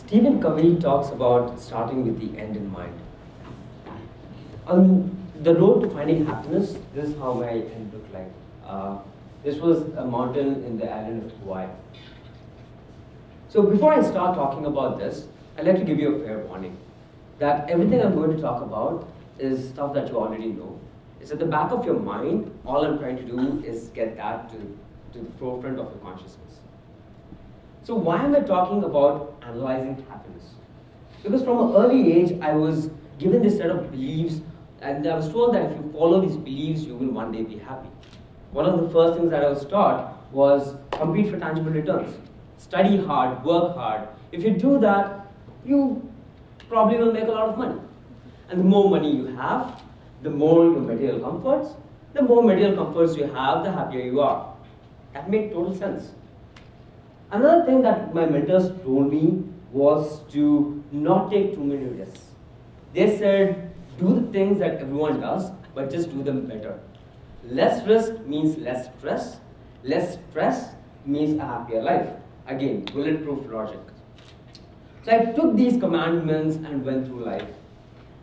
Stephen Covey talks about starting with the end in mind. On the road to finding happiness, this is how my end looked like. This was a mountain in the island of Hawaii. So before I start talking about this, I'd like to give you a fair warning that everything I'm going to talk about is stuff that you already know. It's at the back of your mind. All I'm trying to do is get that to the forefront of your consciousness. So why am I talking about analyzing happiness? Because from an early age, I was given this set of beliefs, and I was told that if you follow these beliefs, you will one day be happy. One of the first things that I was taught was compete for tangible returns. Study hard, work hard. If you do that, you probably will make a lot of money. And the more money you have, the more your material comforts. The more material comforts you have, the happier you are. That made total sense. Another thing that my mentors told me was to not take too many risks. They said, do the things that everyone does, but just do them better. Less risk means less stress. Less stress means a happier life. Again, bulletproof logic. So I took these commandments and went through life.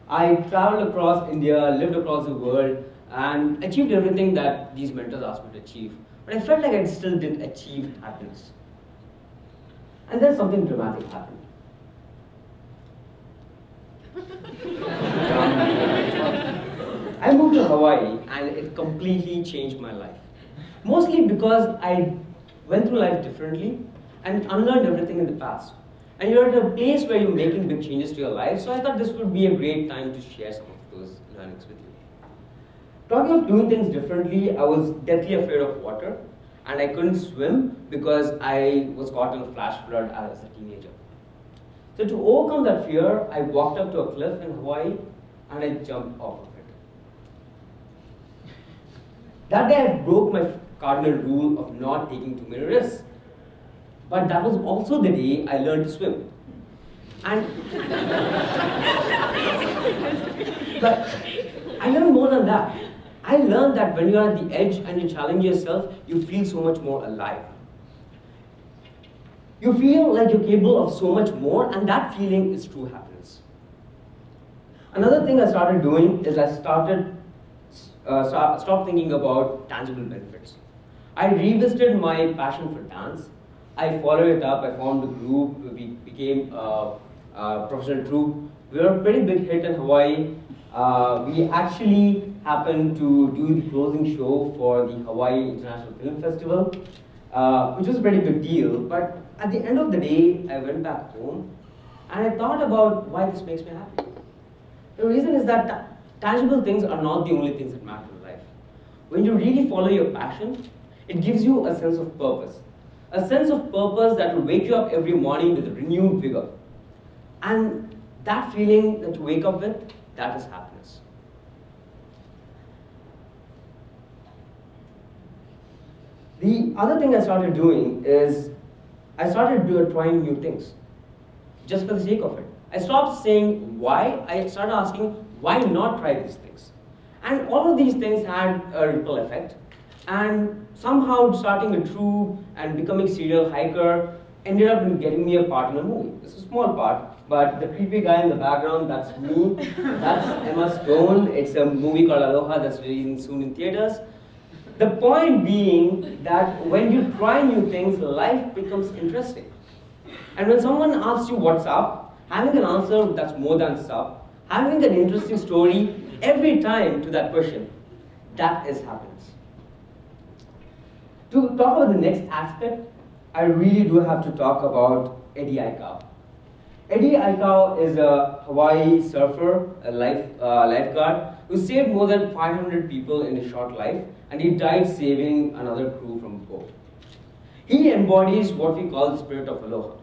I traveled across India, lived across the world, and achieved everything that these mentors asked me to achieve. But I felt like I still didn't achieve happiness. And then something dramatic happened. I moved to Hawaii and it completely changed my life. Mostly because I went through life differently and unlearned everything in the past. And you're at a place where you're making big changes to your life, so I thought this would be a great time to share some of those learnings with you. Talking of doing things differently, I was deathly afraid of water. And I couldn't swim because I was caught in a flash flood as a teenager. So to overcome that fear, I walked up to a cliff in Hawaii and I jumped off of it. That day I broke my cardinal rule of not taking too many risks. But that was also the day I learned to swim. And but I learned more than that. I learned that when you're at the edge and you challenge yourself, you feel so much more alive. You feel like you're capable of so much more, and that feeling is true happiness. Another thing I started doing is I stopped thinking about tangible benefits. I revisited my passion for dance. I followed it up, I formed a group, we became a professional troupe. We were a pretty big hit in Hawaii. We actually happened to do the closing show for the Hawaii International Film Festival, which was a pretty big deal. But at the end of the day, I went back home and I thought about why this makes me happy. The reason is that tangible things are not the only things that matter in life. When you really follow your passion, it gives you a sense of purpose. A sense of purpose that will wake you up every morning with a renewed vigor. And that feeling that you wake up with, that is happiness. The other thing I started doing is I started trying new things, just for the sake of it. I stopped saying why, I started asking why not try these things. And all of these things had a ripple effect. And somehow starting a troupe and becoming serial hiker ended up in getting me a part in a movie. It's a small part, but the creepy guy in the background, that's me. That's Emma Stone. It's a movie called Aloha that's releasing soon in theaters. The point being that when you try new things, life becomes interesting. And when someone asks you what's up, having an answer that's more than sup, having an interesting story every time to that question, that is happiness. To talk about the next aspect, I really do have to talk about Eddie Aikau. Eddie Aikau is a Hawaii surfer, a lifeguard, who saved more than 500 people in his short life, and he died saving another crew from a boat. He embodies what we call the spirit of aloha.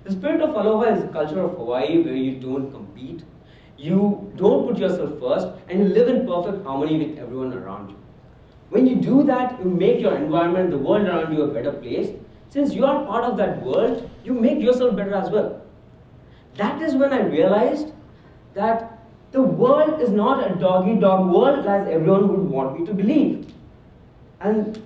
The spirit of aloha is the culture of Hawaii where you don't compete, you don't put yourself first, and you live in perfect harmony with everyone around you. When you do that, you make your environment, the world around you, a better place. Since you are part of that world, you make yourself better as well. That is when I realized that the world is not a dog-eat-dog world as everyone would want me to believe. And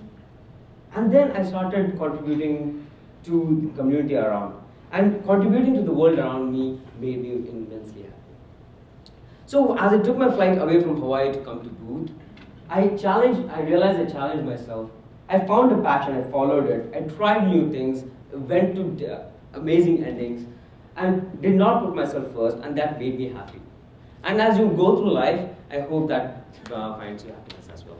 then I started contributing to the community around. And contributing to the world around me made me immensely happy. So as I took my flight away from Hawaii to come to Booth, I realized I challenged myself. I found a passion, I followed it, I tried new things, went to amazing endings, and did not put myself first, and that made me happy. And as you go through life, I hope that finds you happiness as well.